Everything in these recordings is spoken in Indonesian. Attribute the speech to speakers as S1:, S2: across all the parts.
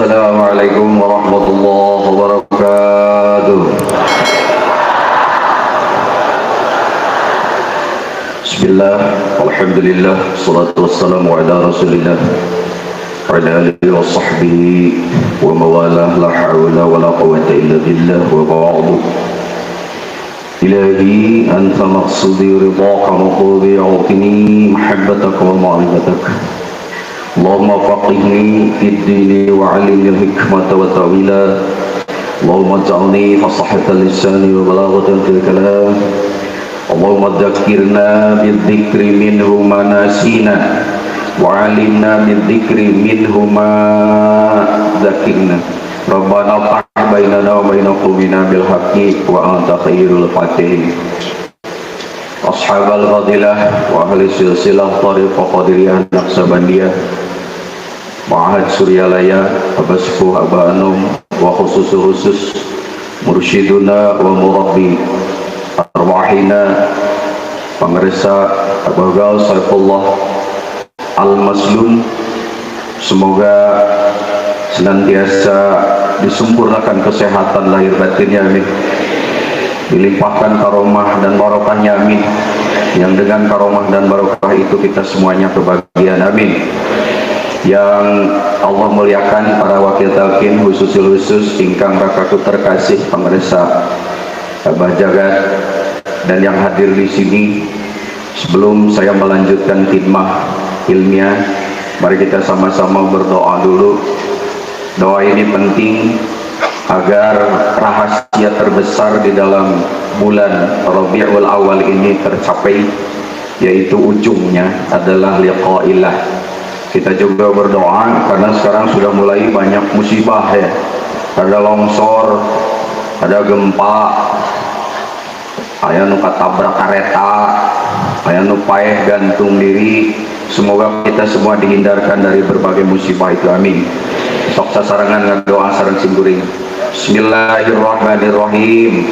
S1: Assalamualaikum warahmatullahi wabarakatuh. Bismillah, alhamdulillah, salatu wassalamu ala rasulillah wa ala alihi wa sahbihi wa mawalah, la hawla wa la quwwata illa billah wa ba'du. Ilahi anta maqsudi ridhaka maqudi ya'utini mahabbataka wa ma'rifataka. Allahumma faqihni fid dini wa 'allimni al-hikmata wa ta'wila. Allahumma ij'alni fasahatan lisani wa balaghatan fil kalam. Allahumma dzakkirna bidzikri minhu ma nasina wa 'allimna bidzikri minhu ma dzakirna. Rabbana fa'al bainana wa baina qulubina bil haqqi wa anta khairul fatihin. Ashabal fadilah wa ahli silsilah tariqah qadiriyah naqsabandiyah Ma'ahad Suryalaya, Abah Sepuh, Abah Anum, wa khusus mursyiduna wa murabbi arwahina Pangresa Abah Gaus Saifullah Al-Maslun. Semoga senantiasa disempurnakan kesehatan lahir batinnya, amin. Dilimpahkan karomah dan barokahnya, amin. Yang dengan karomah dan barokah itu kita semuanya kebahagiaan, amin. Yang Allah muliakan para wakil talqin khusus ingkang rakaku terkasih Pangresa Abah Jagat dan yang hadir di sini. Sebelum saya melanjutkan khidmah ilmiah, mari kita sama-sama berdoa dulu. Doa ini penting agar rahasia terbesar di dalam bulan Rabiul Awal ini tercapai, yaitu ujungnya adalah liqa'illah. Kita juga berdoa karena sekarang sudah mulai banyak musibah, ya. Ada longsor, ada gempa, aya nu katabrak kareta, aya nu paeh gantung diri. Semoga kita semua dihindarkan dari berbagai musibah itu, amin. Sok sasarangan ngadoa sareng simkuring. Bismillahirrahmanirrahim.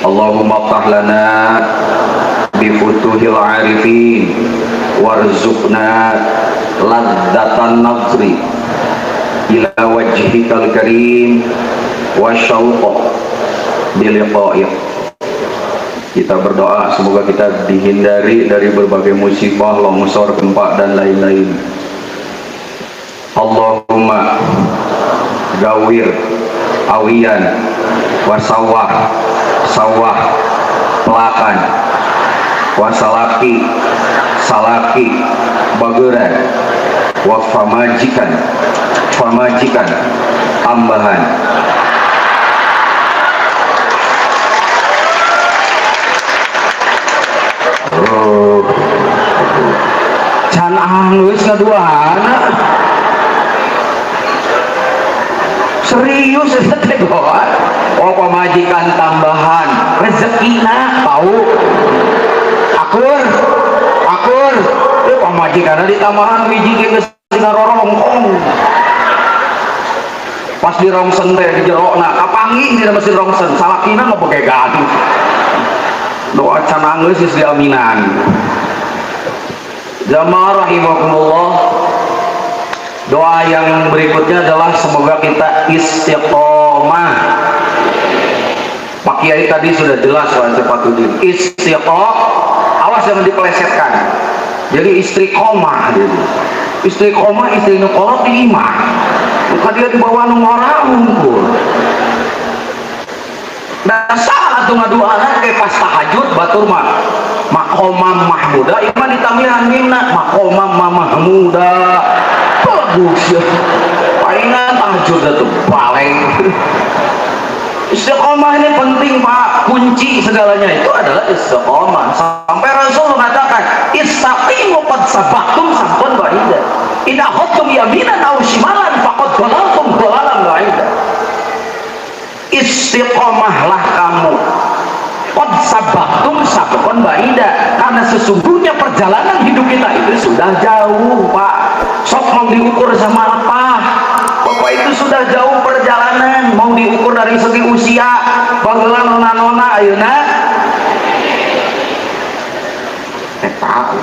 S1: Allahumma ftah lana bi futuhil arifin warzuqna ladzatan nazri ila wajhikal karim wa syauqa biliqa'ik. Kita berdoa semoga kita dihindari dari berbagai musibah, longsor, gempa dan lain-lain. Allahumma gawir awiyan wasawah sawah pelakan wasalaki salaki bageran wa famajikan tambahan.
S2: Can angus ngaduana serius eta teh doa. Oh, pamajikan tambahan rezekina tahu akur pamajikan ditambahan wiji geus rorongkong pas di rongsen teh di jerona kapanggih di mesin rongsen salakina mah pake gaduh. Doa can angus geus diaminan. Jamaah rahimakumullah. Doa yang berikutnya adalah semoga kita istiqomah. Pak Kiai tadi sudah jelas Pak Cepatudin. Awas jangan dipelesetkan. Jadi istiqomah gitu. Istiqomah istri nukolot di imah. Bukan dia di bawah ngora unggul. Dasar atau ngaduana ke pas tahajud batur mah maqomam mahmuda iman ditamihan minna maqomam mahmuda bagus ya. Palingan tahajud itu paling. Istiqomah ini penting Pak, kunci segalanya itu adalah istiqomah. Sampai Rasul mengatakan istaqimu qad sabaqtum sampun ba'ida idza khudtum yaminan aw shimalan faqad dhalaltum dhalalan ba'ida. Istiqomahlah kamu qad sabaqtum sabqan ba'ida, karena sesungguhnya perjalanan hidup kita itu sudah jauh Pak. Sok mau diukur sama apa? Bapak itu sudah jauh perjalanan, mau diukur dari segi usia. Bageula nona-nona ayeuna tahu.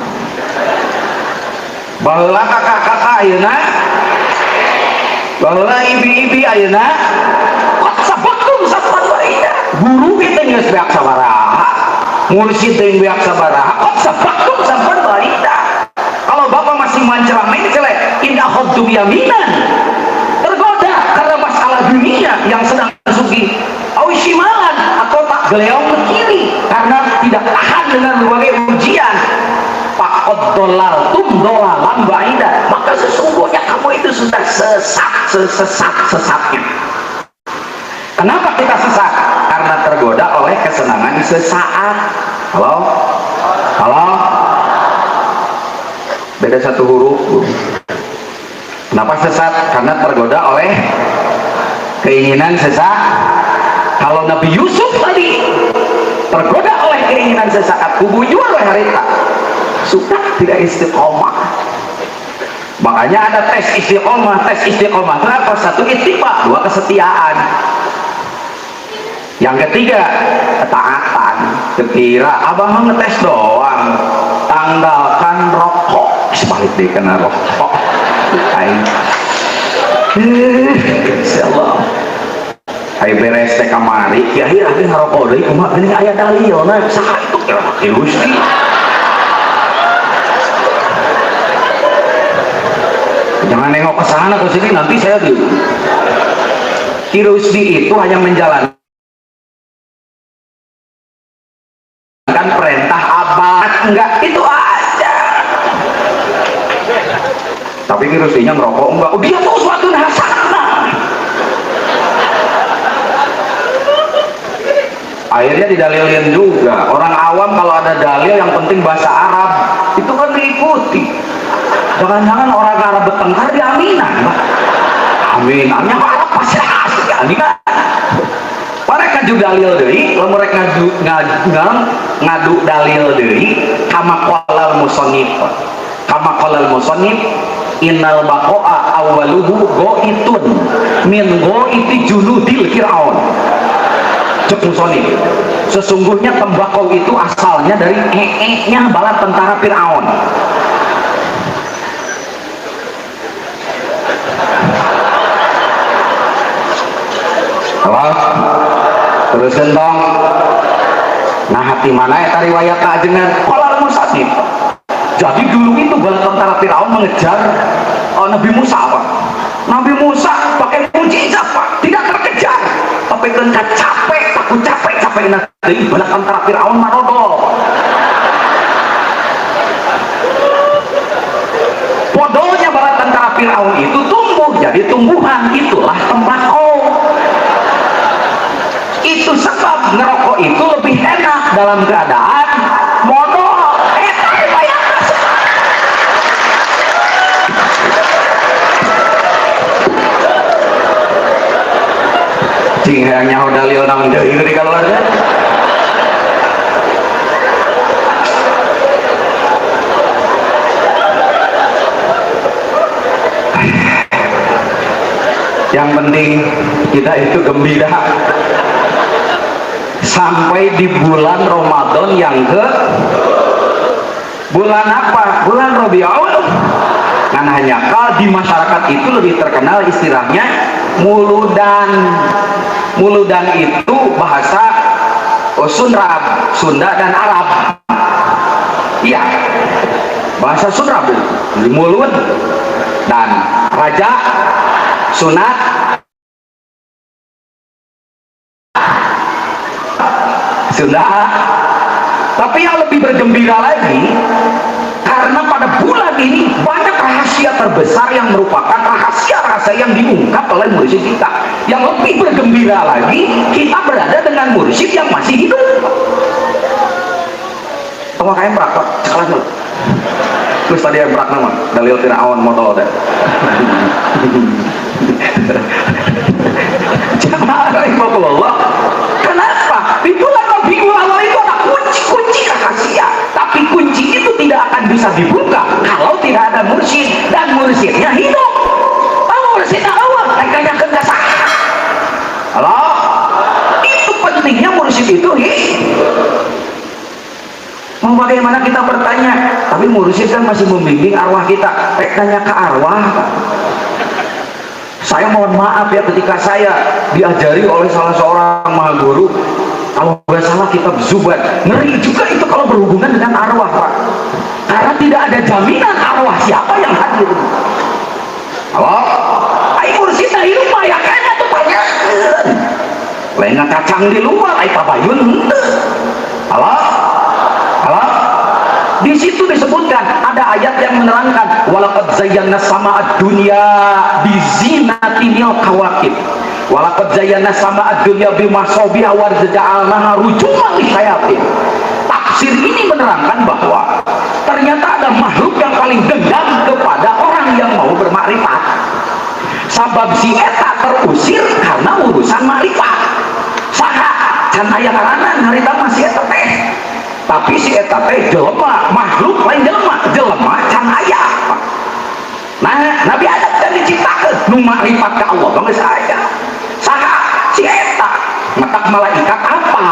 S2: Baheula kakak-kakak ayeuna bahwa ibi-ibi ayeuna kok sabaktum sapan baida guru kita geus beak sabaraha mursyid teh beak sabaraha kok sabaktum sapan baida. Kalau bapak masih menceramain jelek indah khudum yaminan tergoda karena masalah dunia yang sedang sugi awishimalan atau tak geleong ke kiri karena tidak tahan dengan berbagai ujian pakot dolal dolalan baida, maka sesungguhnya kamu itu sudah sesatnya. Kenapa kita sesat? Karena tergoda oleh kesenangan sesaat. Halo beda satu huruf. Kenapa sesat? Karena tergoda oleh keinginan sesaat. Kalau Nabi Yusuf tadi tergoda oleh keinginan sesaat, kubujur oleh harita, sudah tidak istiqomah. Makanya ada tes istiqomah. Kenapa? Satu ittiba, dua kesetiaan, yang ketiga ketaatan. Kira abang ngetes doang, tanggalkan rokok. Sebalik deh kena rokok. Insyaallah. Hai beres teh kamari, kiai lagi ngarokok deui kumaha geuning aya dalilna saha itu kira Gusti. Jangan nengok ke sana ke sini nanti saya dulu. Kirusdi itu hanya menjalankan perintah abad, enggak itu aja. Tapi Kirusdinya ngerokok enggak, oh, dia tuh suatu hasanah. Akhirnya didalilin juga. Orang awam kalau ada dalil yang penting bahasa Arab itu kan diikuti. Jangan-jangan orang Arab bertengkar di aminan, Pak. Aminannya Arab pasti asli aminan. Mereka juga dalil deui, lamun mereka ngadu dalil deui kama qalal musannif innal baqa'a awwaluhu go'itun min go'iti junudil fir'aun. Cek musannif, sesungguhnya tembakau itu asalnya dari nya bala tentara Fir'aun. Halo, terus gentong. Nah, hati mana ya riwayat ajengan qalal musannif. Jadi dulu itu bala tentara Firaun mengejar Nabi Musa, Pak. Nabi Musa pakai mujizat, Pak, tidak terkejar. Tapi ketika takut capek nanti bala tentara Firaun marodol. Bodohnya bala tentara Firaun itu tumbuh jadi tumbuhan, itulah tembakau. Itu sebab ngerokok itu lebih enak dalam keadaan modal. Cing yang nyaho dalil nang deui di keluarga. Yang penting kita itu gembira sampai di bulan Ramadan yang ke bulan apa? Bulan Rabiul. Kan hanya kalau di masyarakat itu lebih terkenal istilahnya muludan. Muludan itu bahasa Sunda dan Arab. Iya, bahasa Sunda mulud dan raja sunat Sunda. Tapi yang lebih bergembira lagi karena pada bulan ini banyak rahasia terbesar yang merupakan rahasia-rahasia yang diungkap oleh mursyid kita. Yang lebih bergembira lagi, kita berada dengan mursyid yang masih hidup. Tengok kayak merak, Pak, sekelas dulu. Terus tadi yang merak nama dalil Fir'aun modal deh. Jamaah rahimahullah. Kenapa? Di bulan Rabiul Awal itu ada kunci-kunci rahasia. Tapi kunci itu tidak akan bisa dibuka kalau tidak ada mursyid dan mursyidnya hidup. Tahu mursyidnya awal, mereka kerja sah. Halo? Itu pentingnya mursyid itu mau bagaimana kita bertanya, tapi mursyid kan masih membimbing arwah kita. Tanya ke arwah, Pak. Saya mohon maaf ya, ketika saya diajari oleh salah seorang maha guru, kalau nggak salah kitab Zubat, ngeri juga itu kalau berhubungan dengan arwah, Pak. Karena tidak ada jaminan arwah siapa yang hadir. Halo, ayo kursi di rumah ya kayaknya tuh banyak. Lain kacang di luar, ayo pabayun. Halo, halo. Di situ disebutkan ada ayat yang menerangkan walaqad zayyana sama'ad dunya bizinatinil kawakib. Walaqad zayyana sama'ad dunya bimasabiha wa ja'alnaha rujuman lisyayatin. Tafsir ini menerangkan bahwa ternyata ada makhluk yang paling dendam kepada orang yang mau bermakrifat. Sabab si eta terusir karena urusan makrifat. Saha can aya karana harita masih eta teh. Tapi si eta teh jelema, makhluk lain jelema can aya. Nah, Nabi Adam kan diciptakeun nu makrifat ka Allah geus aya. Saha si eta matak malaikat apal.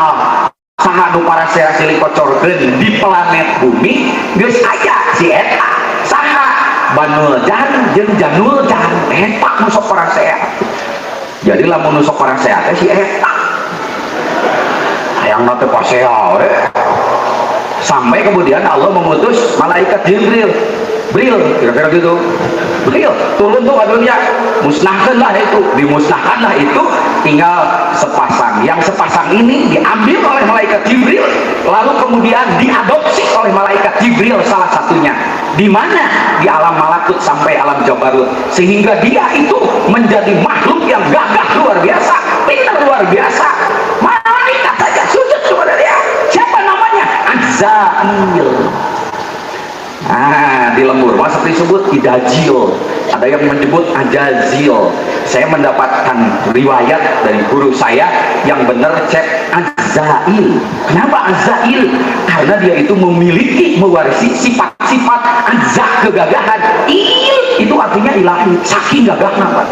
S2: Saha nu para seha silih kocorkeun di planet bumi geus aya si eta. Saha Banul Jan jeung Janul Jan eta nu sok para seha. Jadi lamun nu sok para seha teh si eta. Hayang teh paseha we. Sampai kemudian Allah mengutus malaikat Jibril, kira-kira gitu, Jibril turun tuh ke dunia, musnahkanlah itu, dimusnahkanlah itu, tinggal sepasang. Yang sepasang ini diambil oleh malaikat Jibril, lalu kemudian diadopsi oleh malaikat Jibril salah satunya. Di mana? Di alam malakut sampai alam jabarut, sehingga dia itu menjadi makhluk yang gagah luar biasa, pintar luar biasa. Malaikat saja sujud kepada dia. Siapa namanya? Azail. Nah, di lembur masa disebut idajil, ada yang menyebut ajazil. Saya mendapatkan riwayat dari guru saya yang benar cek Azail. Kenapa Azail? Karena dia itu memiliki, mewarisi sifat-sifat azza, kegagahan. Il itu artinya ilahi, saking gagahna, Pak.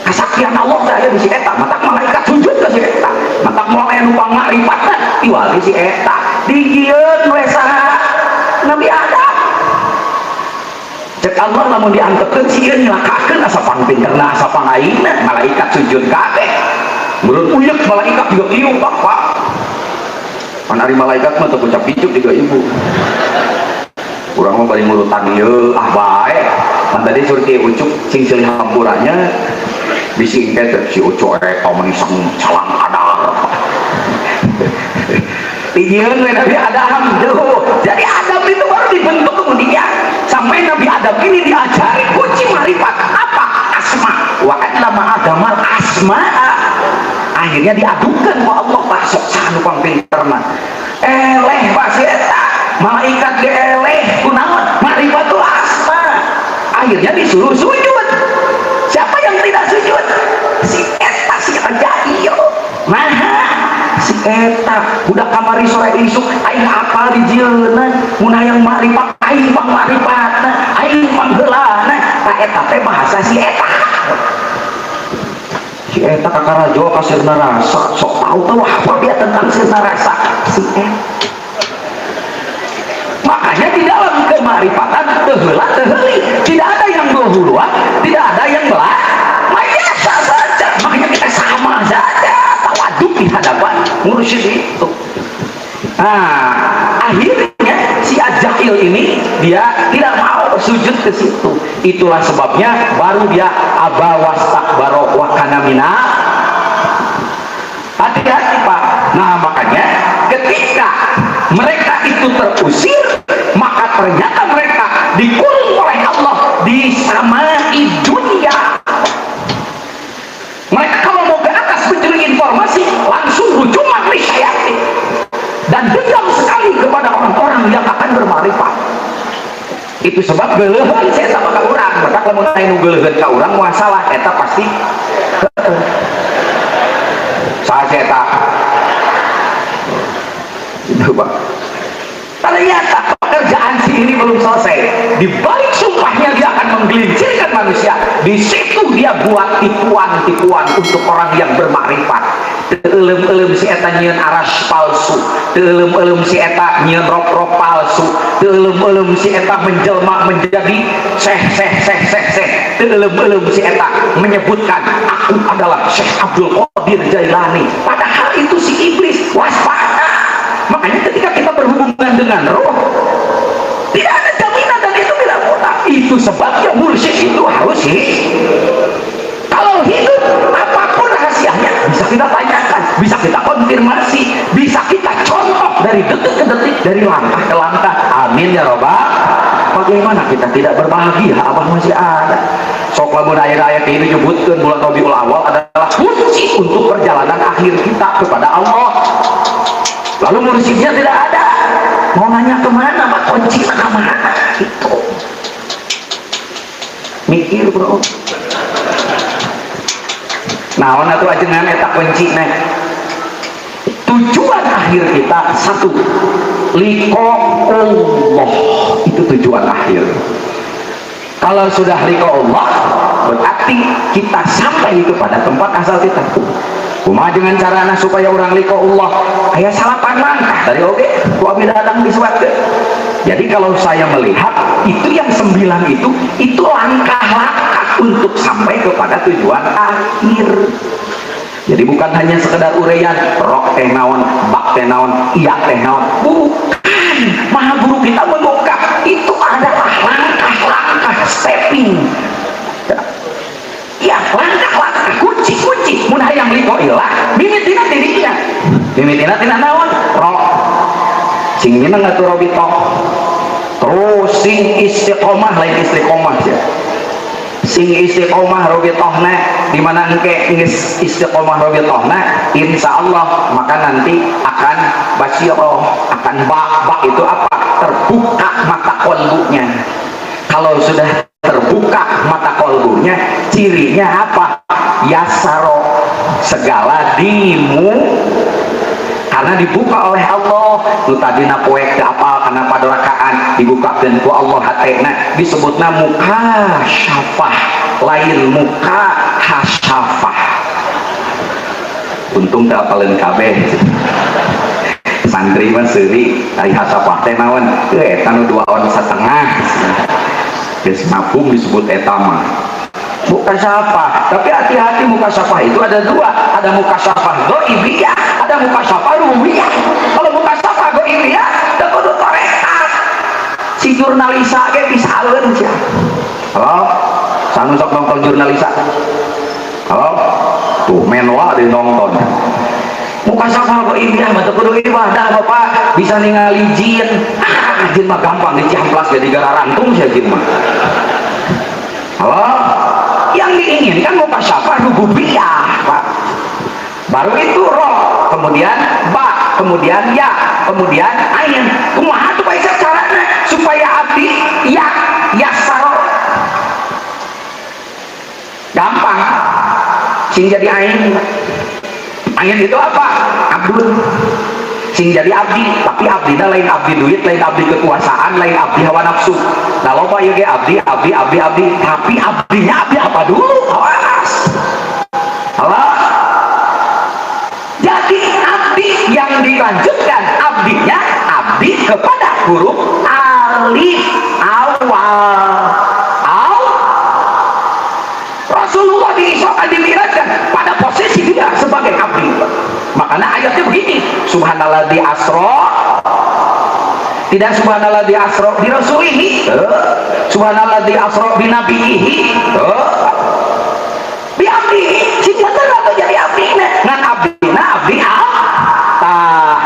S2: Kesaktian Allah saya di si eta, mata malaikat sujud ke si eta, mata mulai numpang makrifat iwali si eta digieun we saha Nabi Adam. Cek Allah lamun diangkepkeun sieun nyelakakeun asa pangpinterna asa pangaina, malaikat sujud kabeh. Mun uyek malaikat juga ieu Pak. Pan ari malaikat mah teu ucap pijuk juga ibu. Urang mah bari ngurutan ieu ah bae. Pan tadi surti ucuk sing silih hampurannya disingkat si ucuk eta menisang calang kadar. Tinggian Nabi Adam dulu. Jadi Adam itu baru dibentuk kemudian sampai Nabi Adam ini diajari kunci marifat apa? Asma. Wa allama Adamal asma. Akhirnya diadukan ke Allah, Pak sok sanu pang pinterna. Eleh Pak Seta, malaikat ge eleh kunaon? Marifatul asma. Akhirnya disuruh sujud. Siapa yang tidak sujud? Si eta si Ajail. Nah, si eta budak kamari sore isuk aing apal di jieuna mun hayang makrifat aing pang makrifat aing pang heulana ta eta teh bahasa si eta kakarajo ka sirna rasa sok tahu apa dia tentang sirna rasa si eta. Makanya di dalam kemarifatan teheula teheuli tidak ada yang dahuluan, tidak ada yang biasa saja. Makanya kita sama saja tawaduk di hadapan mursyid itu. Nah, akhirnya si Ajail ini dia tidak mau sujud ke situ. Itulah sebabnya baru dia aba wastakbara wa kana minal. Hati-hati Pak. Nah, makanya ketika mereka itu terusir, maka ternyata mereka dikurung oleh Allah di samai dunia. Mereka kalau mau ke atas mencuri informasi langsung rujukan lisyayatin dan dendam sekali kepada orang-orang yang akan bermakrifat. Itu sebab geulehan saya sama ka urang, maka lamun aya nu geulehan ka urang masalah eta pasti saha eta. Itu Pak. Ternyata pekerjaan si ini belum selesai. Di balik sumpahnya dia akan menggelincirkan manusia. Di situ dia buat tipuan-tipuan untuk orang yang bermakrifat. Teu si eta nyieun aras palsu, teu si eta nyieun rok palsu, teu si eta menjelma menjadi syekh, teu si eta menyebutkan aku adalah Syekh Abdul Qadir Jailani, padahal itu si iblis. Waspada. Makanya ketika kita berhubungan dengan roh, tidak ada jaminan dan itu tidak mutlak. Itu sebabnya mursyid itu harus kalau hidup apapun rahasianya bisa kita tanyakan, bisa kita konfirmasi, bisa kita contoh dari detik ke detik, dari langkah ke langkah. Amin ya robbal. Bagaimana kita tidak berbahagia? Abah masih ada. Sok lamun ayat-ayat ini menyebutkan bulan Rabiul Awal adalah kunci untuk perjalanan akhir kita kepada Allah. Lalu mursyidnya tidak ada, mau nanya kemana, Pak? Kunci kemana? Itu mikir bro. Naon atuh ajengan eta kunci nih. Tujuan akhir kita satu, liqa Allah, itu tujuan akhir. Kalau sudah liqa Allah, berarti kita sampai itu pada tempat asal kita. Kumaha dengan carana supaya orang liqa Allah? Aya salapan langkah dari oge ku abdi datang disuatkeun. Jadi kalau saya melihat itu yang 9 itu langkah-langkah untuk sampai kepada tujuan akhir. Jadi bukan hanya sekedar uraian rok teh naon, bak teh naon, iya teh naon. Bukan. Maha Guru kita mengungkap itu adalah langkah-langkah stepping. Ya, langkah-langkah kunci-kunci mun hayang liqa ilah mimitina dirinya. Mimitina tina naon? Rok. Sing minang atuh robitoh. Terus sing istiqomah lain istiqomah ya. Sing istiqomah robitohna di mana engke geus istiqomah robitohna insyaallah maka nanti akan basyirah, akan bak itu apa? Terbuka mata kolbunya. Kalau sudah terbuka mata kolbunya, cirinya apa? Yasaro, segala karena dibuka oleh Allah. Lu tadi na poek apa karena padorakaan dibukakeun ku Allah hatena, disebutna muka syafah, lain muka hasyafah. Untung teu apaleun kabeh. Santri mah seuri ari hasyafah teh naon? Eta nu 2 ons setengah. Geus ngapung disebut eta mah. Muka syafah, tapi hati-hati muka syafah itu ada 2, ada muka syafah ghaibiyah, ada muka syafah rububiyah. Kalau muka syafah ghaibiyah da kudu torekat. Si jurnalisa ge bisaeun sia. Halo, sanu sok nonton jurnalisa. Halo, tuh menwa di nonton. Muka syafah ghaibiyah mah teu kudu ibadah Bapak, bisa ningali jin. Jin mah gampang diciamplas ge digararantung sia jin mah. Halo, yang diinginkan muka syafah rububiyah Pak. Baru itu roh, kemudian ba, kemudian ya, kemudian ain. Kumaha tuh bae carana supaya abdi ya saro. Gampang. Sing jadi ain. Ain itu apa? Abdul. Sing jadi abdi, tapi abdina lain abdi duit, lain abdi kekuasaan, lain abdi hawa nafsu. Nah loba ieu ge abdi, tapi abdinya abdi apa dulu? Awas. Halo. Jadi abdi yang dilanjutkan abdinya abdi kepada huruf alif awal. Rasulullah diisrakan pada posisi dia sebagai abdi. Makanya ayatnya begini, subhanalladzi asra, tidak subhanalladzi asra bi rasulihi, subhanalladzi asra bi nabiyihi, bi abdihi. Sing bener atuh jadi abdina, ngan abdina abdi tah.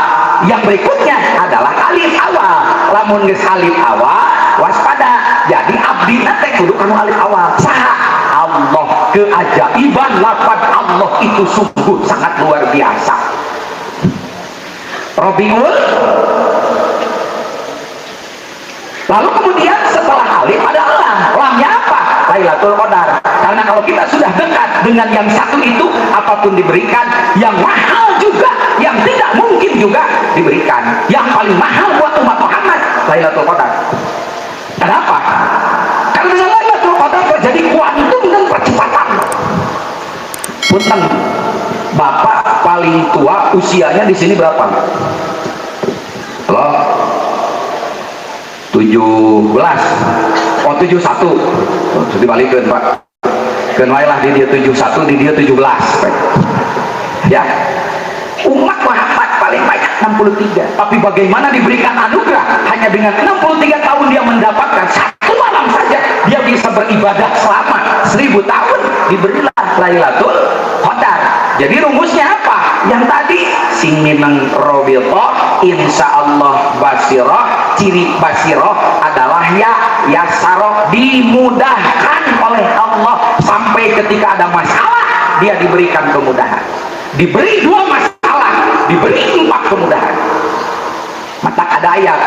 S2: Yang berikutnya adalah alif awal. Lamun geus alif awal, waspada. Jadi abdina teh kudu kanu alif awal. Saha? Allah, keajaiban lafaz Allah itu sungguh sangat luar biasa. Robiul. Lalu kemudian setelah alif ada lam. Lamnya apa? Lailatul Qadar. Karena kalau kita sudah dekat dengan yang satu itu, apapun diberikan, yang mahal juga, yang tidak mungkin juga diberikan. Yang paling mahal buat umat Muhammad Lailatul Qadar. Kenapa? Karena Lailatul Qadar terjadi kuantum dan percepatan. Punten, Bapak paling tua usianya di sini berapa? Halo? 17. Oh 71. Oh, dibalikin Pak. Kenailah di dia 71, di dia 17. Ya. Umat Muhammad paling banyak 63. Tapi bagaimana diberikan anugerah? Hanya dengan 63 tahun dia mendapatkan satu malam saja dia bisa beribadah selama 1000 tahun. Diberilah Lailatul Qadar. Jadi rumusnya apa? Yang tadi sing minang robito insyaallah basirah. Ciri basirah adalah yasaro, dimudahkan oleh Allah. Sampai ketika ada masalah dia diberikan kemudahan. Diberi 2 masalah, diberi 4 kemudahan. Maka ada ayat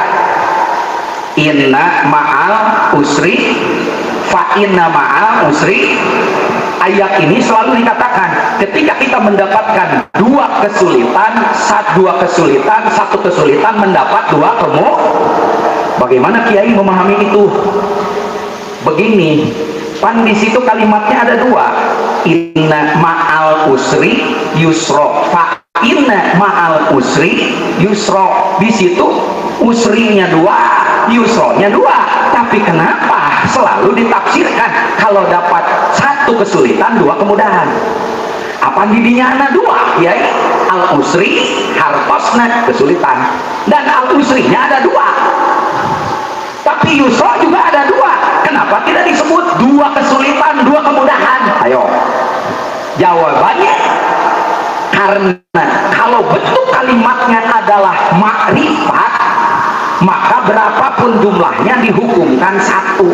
S2: inna ma'al usri fa inna ma'al usri. Ayat ini selalu dikatakan ketika kita mendapatkan 2 kesulitan, satu kesulitan mendapat 2 Bagaimana Kiai memahami itu? Begini, pan di situ kalimatnya ada 2. Inna ma'al usri yusro, fa inna ma'al usri yusro. Di situ usrinya 2, yusronya 2. Tapi kenapa selalu ditafsirkan kalau dapat 1 kesulitan 2 kemudahan? Apa didinya ada 2? Ya, al usri hartosna kesulitan, dan al usrinya ada 2. Tapi yusro juga ada 2. Kenapa tidak disebut 2 kesulitan 2 kemudahan? Ayo, jawabannya karena kalau bentuk kalimatnya adalah makrifat, maka berapapun jumlahnya dihukumkan 1.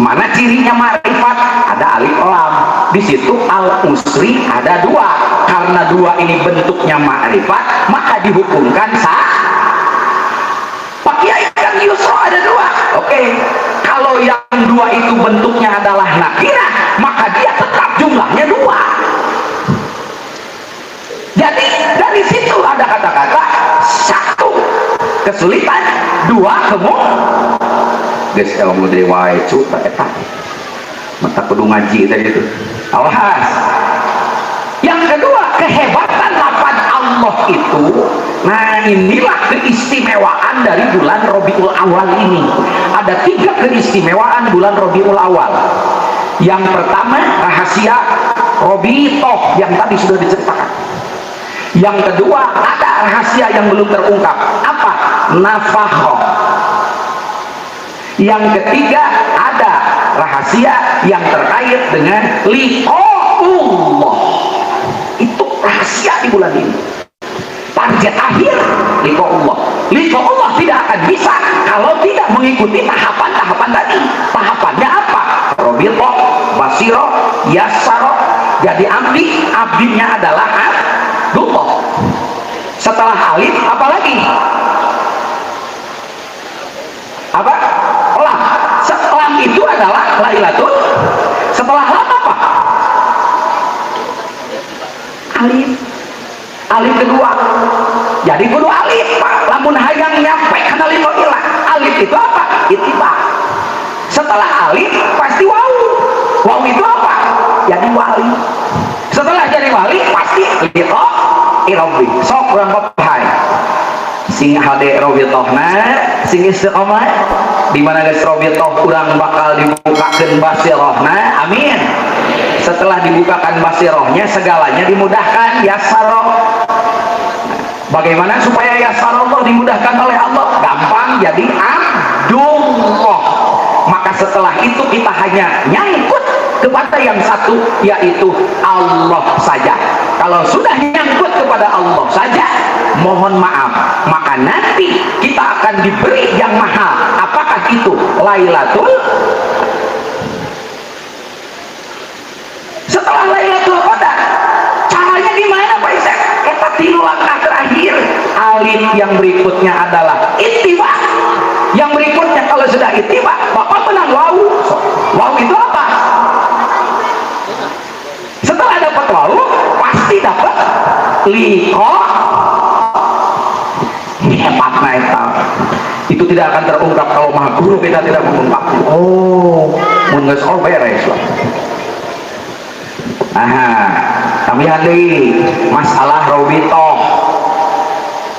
S2: Mana cirinya makrifat? Ada alif lam. Di situ al usri ada 2. Karena 2 ini bentuknya makrifat, maka dihukumkan 1. Pak Kiai kan yusro ada 2. Oke, kalau yang 2 itu bentuknya adalah nakirah, maka dia tetap jumlahnya 2. Jadi dari situ ada kata-kata 1 kesulitan, 2 kemudahan. Guys, ilmu dari wae cuta eta. Mata kudu ngaji tadi itu. Awas. Yang kedua, kehebatan lafaz Allah itu. Nah, inilah keistimewaan dari bulan Rabiul Awal ini. Ada 3 keistimewaan bulan Rabiul Awal. Yang pertama, rahasia Robitoh yang tadi sudah diceritakan. Yang kedua, ada rahasia yang belum terungkap. Apa? Nafakhoh. Yang ketiga, ada rahasia yang terkait dengan liqa'ullah. Itu rahasia di bulan ini. Target akhir liqa'ullah. Liqa'ullah tidak akan bisa kalau tidak mengikuti tahapan-tahapan tadi. Tahapannya apa? Robito, basiro, yasaro. Jadi abdinya adalah Abdullah. Setelah alif apa lagi? Apa? Lam. Setelah itu adalah Lailatul. Setelah lam apa? Alif. Alif kedua. Jadi kudu alif Pak. Lamun hayang nyampe kana lima ilah. Alif itu apa? Ittiba. Setelah alif pasti waw. Waw itu apa? Jadi wali. Setelah jadi wali pasti liqa irabbi. Sok urang pahai. Sing hade robitohna, sing istiqomah. Di mana geus robitoh urang bakal dibukakeun basirahna. Amin. Setelah dibukakan basirahnya, segalanya dimudahkan. Yasaro. Bagaimana supaya yasaro dimudahkan oleh Allah? Gampang, jadi Abdullah. Maka setelah itu kita hanya nyangkut kepada yang satu, yaitu Allah saja. Kalau sudah nyangkut kepada Allah saja, mohon maaf, maka nanti kita akan diberi yang mahal. Apakah itu? Lailatul. Setelah Lailatul Qadar, caranya gimana Pak Isek? Kita 3 langkah terakhir. Alif yang berikutnya adalah ittiba. Yang berikutnya kalau sudah ittiba, Bapak menang waw. Waw itu apa? Setelah dapat waw, pasti dapat liqa. Hebat naita. Itu tidak akan terungkap kalau Maha Guru kita tidak mengungkap. Oh, mun geus beres lah. Aha, kami hadiri masalah robitoh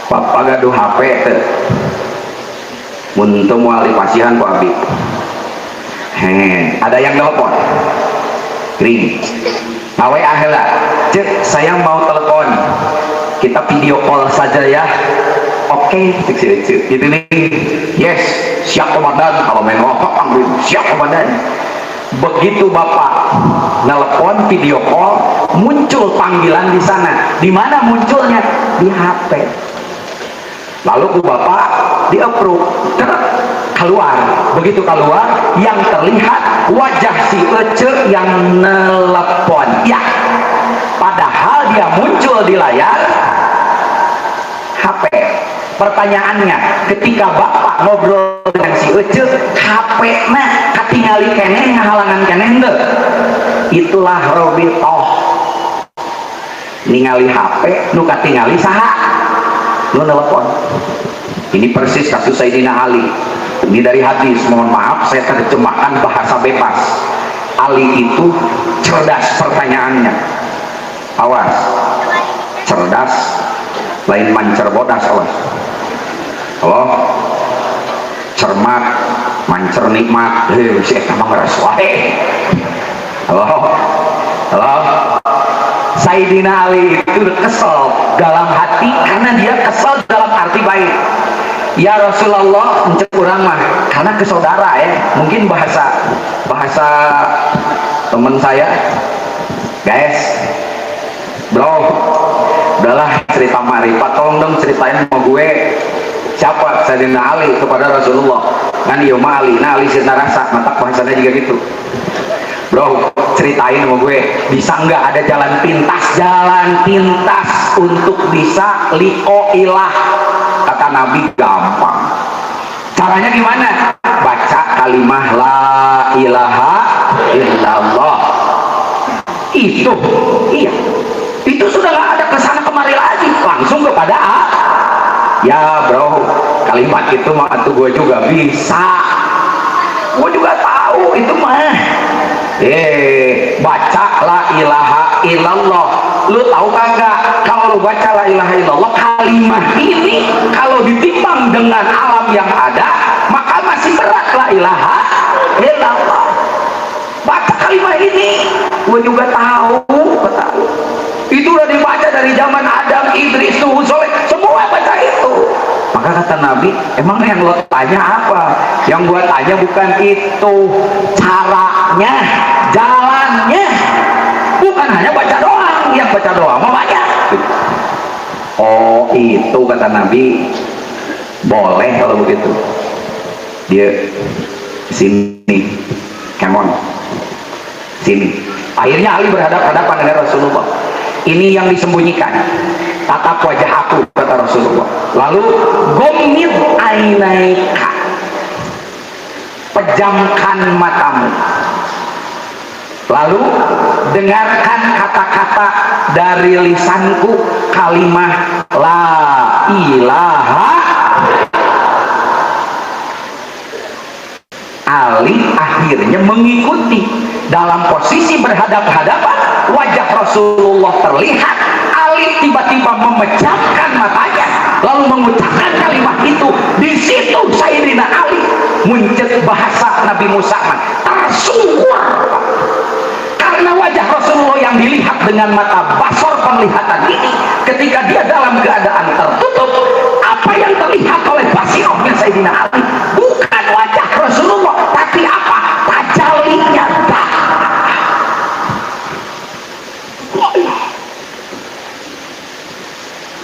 S2: bapak gaduh HP tuh untuk muali pasihan ku abi. Ada yang telepon ring awe ahela cek saya mau telepon kita video call saja ya. Oke, gitu nih. Yes, siap komandan. Kalau main wakaf, siap komandan. Begitu bapak nelpon video call, muncul panggilan di sana. Di mana munculnya? Di HP. Lalu ku bapak di approve, keluar. Begitu keluar, yang terlihat wajah si Ece yang nelpon. Ya, padahal dia muncul di layar HP. Pertanyaannya, ketika bapak ngobrol dengan si Ece, HP nah katingali keneh ngahalangan keneh deh. Itulah robitoh. Ningali HP nu katingali saha nu nelpon. Ini persis kasus Sayyidina Ali. Ini dari hadis, mohon maaf saya terjemahkan bahasa bebas. Ali itu cerdas pertanyaannya. Awas, cerdas lain mancer bodas, awas. Halo, cermat mancer nikmat, si eta mah ngeres wae. Halo, Sayyidina Ali itu kesel dalam hati karena dia kesel dalam arti baik. Ya Rasulullah, mencek urang mah karena ke saudara ya, mungkin bahasa teman saya, guys, bro, udahlah cerita marifat, tolong dong ceritain sama gue siapa Sayyidina Ali kepada Rasulullah. Kan iya mah Ali, nah Ali sirna rasa, mata bahasanya juga gitu. Bro, ceritain sama gue, bisa nggak ada jalan pintas untuk bisa liqo ilah? Kata Nabi, gampang. Caranya gimana? Baca kalimah la ilaha illallah. Itu, iya, itu sudah nggak ada kesana kemari lagi, langsung kepada ya bro, kalimat itu mah tuh gue juga bisa, gue juga tahu itu mah. Baca la ilaha illallah. Lu tahu kagak kalau lu baca la ilaha illallah, kalimat ini kalau ditimbang dengan alam yang ada maka masih berat. La ilaha illallah, baca kalimat ini gue juga tahu. Itu udah dibaca dari zaman Adam, Idris, Nuh, Soleh, semua baca itu. Maka kata Nabi, emang yang lo tanya apa? Yang gua tanya bukan itu, caranya, jalannya. Bukan hanya baca doang, yang baca doang mau banyak. Oh itu kata Nabi, boleh kalau begitu. Dia sini, come on, sini. Akhirnya Ali berhadapan-hadapan dengan Rasulullah. Ini yang disembunyikan, tatap wajah aku, kata Rasulullah. Lalu gomid ainaika, pejamkan matamu. Lalu dengarkan kata-kata dari lisanku, kalimah la ilaha. Ali akhirnya mengikuti. Dalam posisi berhadap-hadapan, wajah Rasulullah terlihat. Ali tiba-tiba memejamkan matanya lalu mengucapkan kalimat itu. Di situ Sayyidina Ali muncul bahasa Nabi Musa tersungkur karena wajah Rasulullah yang dilihat dengan mata basor penglihatan ini, ketika dia dalam keadaan tertutup, apa yang terlihat oleh basirahnya Sayyidina Ali bukan wajah Rasulullah, tapi apa? Tajallinya.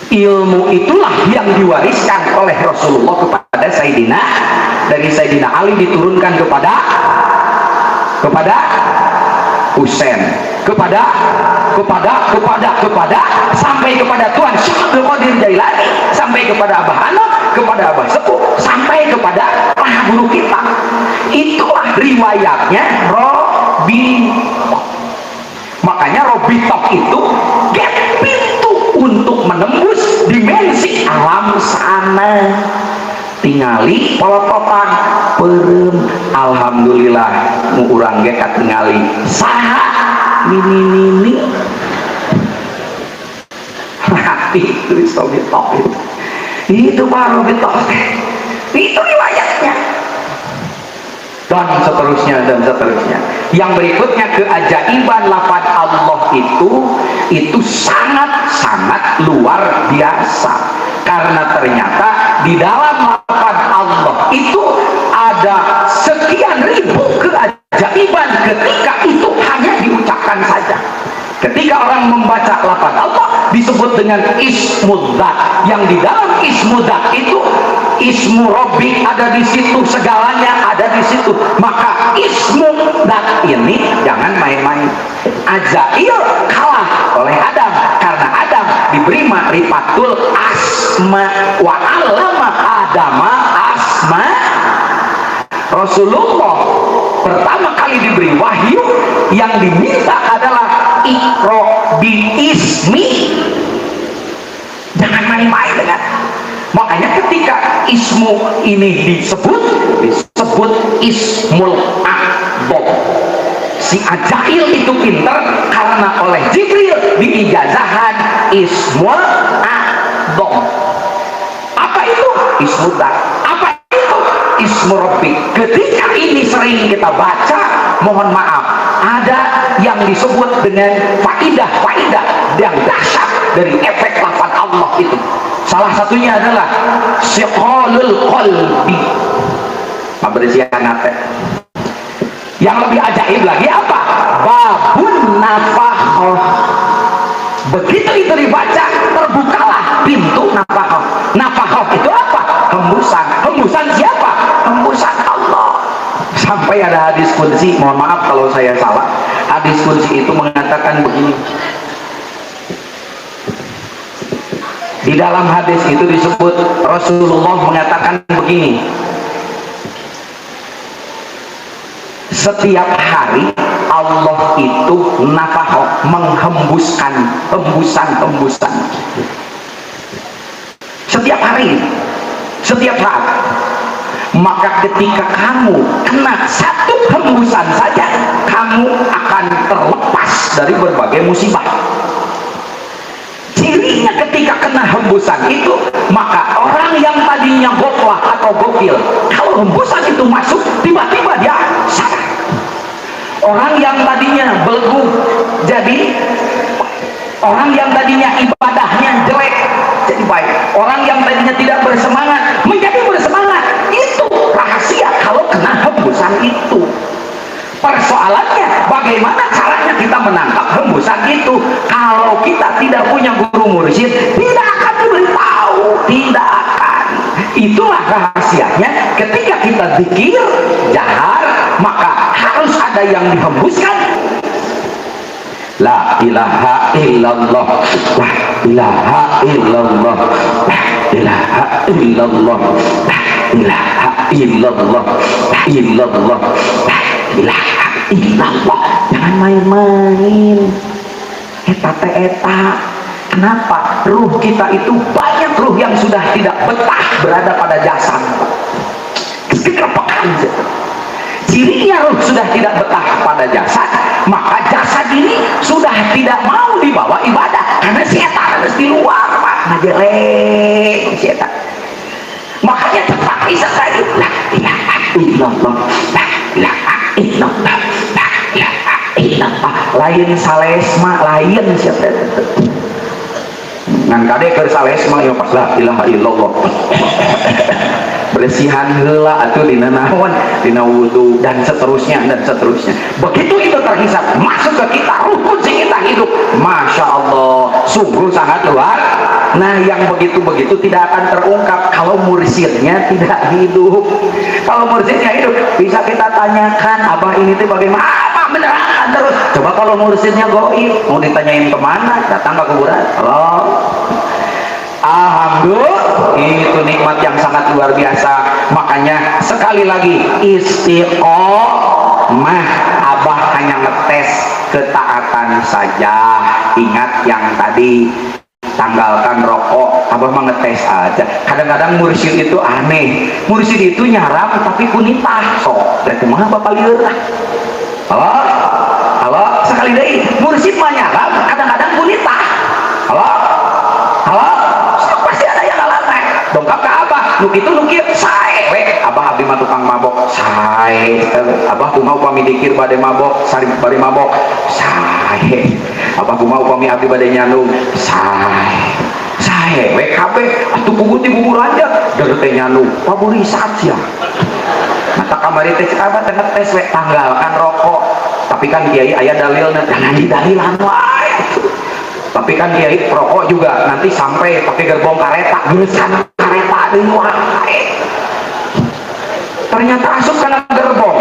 S2: Ilmu itulah yang diwariskan oleh Rasulullah kepada Sayyidina, dari Sayyidina Ali diturunkan kepada Husain, kepada sampai kepada Tuan Syekh Abdul Qadir Jailani, sampai kepada Abah Hanaf, kepada Abah Sepuh, sampai kepada para guru kita. Itulah riwayatnya Robitoh. Makanya Robitoh itu get pintu untuk menembus dimensi alam sana. Tingali polototan perem, alhamdulillah urang ge katingali saha Nini mati itu itu baru betul itu riwayatnya. Dan seterusnya. Yang berikutnya, keajaiban lafaz Allah itu sangat luar biasa, karena ternyata di dalam lafaz Allah itu ada sekian ribu keajaiban ketika itu hanya diucapkan saja. Ketika orang membaca lafaz Allah disebut dengan ismul dzat, yang di dalam ismul dzat itu ismu Rabbi ada di situ, segalanya ada di situ. Maka ismu dzat ini jangan main-main. Ajail kalah oleh Adam karena Adam diberi ma'rifatul asma wa 'allama Adama asma. Rasulullah pertama kali diberi wahyu yang diminta adalah Iqra bi ismi. Jangan main-main dengan. Makanya ketika ismu ini disebut ismul a'dham. Si Ajail itu pinter karena oleh Jibril diijazahkan ismul a'dham. Apa itu? Ismul dzat. Apa itu? Ismu Rabbi. Ketika ini sering kita baca, mohon maaf, ada yang disebut dengan faidah yang dahsyat dari efek lafaz Allah itu. Salah satunya adalah siqalul qalbi. Mabresianate. Yang lebih ajaib lagi apa? Babun nafahah. Begitu itu dibaca, terbukalah pintu nafahah. Nafahah itu apa? Hembusan. Hembusan siapa? Hembusan Allah. Sampai ada hadis qudsi, mohon maaf kalau saya salah. Hadis qudsi itu mengatakan begini. Di dalam hadis itu disebut Rasulullah mengatakan begini, setiap hari Allah itu nafahah, menghembuskan hembusan setiap hari, setiap saat. Maka ketika kamu kena satu hembusan saja, kamu akan terlepas dari berbagai musibah. Cirinya ketika kena hembusan itu, maka orang yang tadinya goflah atau gofil, kalau hembusan itu masuk, tiba-tiba dia sadar. Orang yang tadinya belgu, jadi orang yang tadinya ibadahnya jelek jadi baik. Orang yang tadinya tidak bersemangat menjadi bersemangat. Itu rahasia kalau kena hembusan itu. Persoalannya bagaimana caranya kita menangkap hembusan itu. Kalau kita tidak punya guru mursyid, tidak akan diberitahu, tidak akan. Itulah rahasianya. Ketika kita zikir jahar, maka harus ada yang dihembuskan. La ilaha illallah, la ilaha illallah, la ilaha illallah, la ilaha illallah, la illallah, la ilaha illallah. Jangan main-main. Eta. Kenapa? Ruh kita itu banyak ruh yang sudah tidak betah berada pada jasad. Kegerepakan. Cirinya ruh sudah tidak betah pada jasad, maka jasad ini sudah tidak mau dibawa ibadah karena setan harus di luar, Pak. Ngajelek setan. Makanya terpaksa saja la ilaha illallah, la ilaha illallah, la ilaha illallah. Lain salesma, lain setan. Ngan kade keur salesma ya pas la ilaha illallah. Bersihan heula atuh dina naon, dina wudu dan seterusnya. Begitu itu terhisap masuk ke kita, rukun sing kita hidup, masya Allah, sungguh sangat luar. Nah, yang begitu tidak akan terungkap kalau mursyidnya tidak hidup. Kalau mursyidnya hidup, bisa kita tanyakan, abah ini tuh bagaimana? Apa beneran terus? Coba kalau mursyidnya goib, mau ditanyain kemana? Datang ke kuburan. Halo. Alhamdulillah, itu nikmat yang sangat luar biasa. Makanya sekali lagi istiqomah, abah hanya ngetes ketaatan saja. Ingat yang tadi, tanggalkan rokok, abah mah ngetes aja. Kadang-kadang mursyid itu aneh, mursyid itu nyaram tapi kunitah sok. Dari kumaha bapak lieur lah. Halo, halo sekali deh mursid mah nyalam kadang-kadang gunita halo sok pasti ada yang ngalaman dongkap ke abah nu kitu nu kieu sae we abah abdi mah tukang mabok sae abah kumaha upami dikir bade mabok sari bade mabok sae abah kumaha upami abdi bade nyandung sae we kabeh atuh puguh ti bubur aja dari teh nyandung paburi saja mata kamari teh cek abah teh ngetes we tanggalkan rokok tapi kan kiai aya dalilna jangan didalilan wae tapi kan kiai rokok juga nanti sampai pakai gerbong kareta geusana kareta deui wae ternyata asup kana gerbong